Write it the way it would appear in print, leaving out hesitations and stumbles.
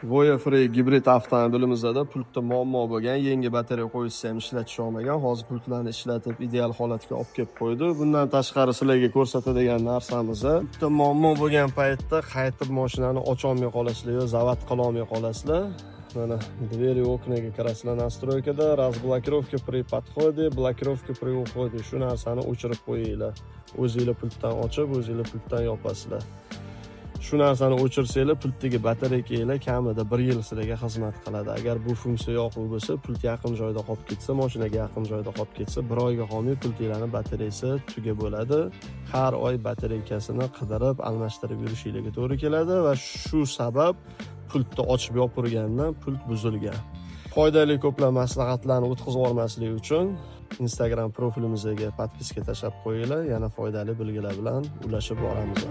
Voya Free gibrid avtomobilimizda pultda muammo bo'lgan, yangi batareya qo'yishsa ham ishlatishga olmagan. Hozir pultlarni ishlatib ideal holatga olib kelib qo'ydi. Bundan tashqari sizlarga ko'rsatadigan narsamiz, pultda muammo bo'lgan paytda qaytib mashinani ocha olmay qolasizlar yo zavat qila olmay qolasizlar. Mana двери oknaga kirasizlar настройкада, разблокировка при подходе, блокировка при уходе. Shu narsani o'chirib qo'yinglar. O'zingizlar pultdan ochib, o'zingizlar pultdan yopasizlar. Shu narsani o'chirsanglar, pultdagi batareyalar kamida 1 yil sizlarga xizmat qiladi. Agar bu funksiya yo'q bo'lsa, pult yaqin joyda qolib ketsa, mashinaga yaqin joyda qolib ketsa, 1 oyga qolmay pultinglarning batareyasi tugab bo'ladi. Har oy batareykasini qidirib, almashtirib yurishinglarga to'g'ri keladi va shu sabab pultni ochib yopirgandan pult buzilgan. Foydali ko'plab maslahatlarni o'tkazib olmaslik uchun Instagram profilimizga podpiska tashlab qo'yinglar. Yana foydali bilgilar bilan ulashib boramiz.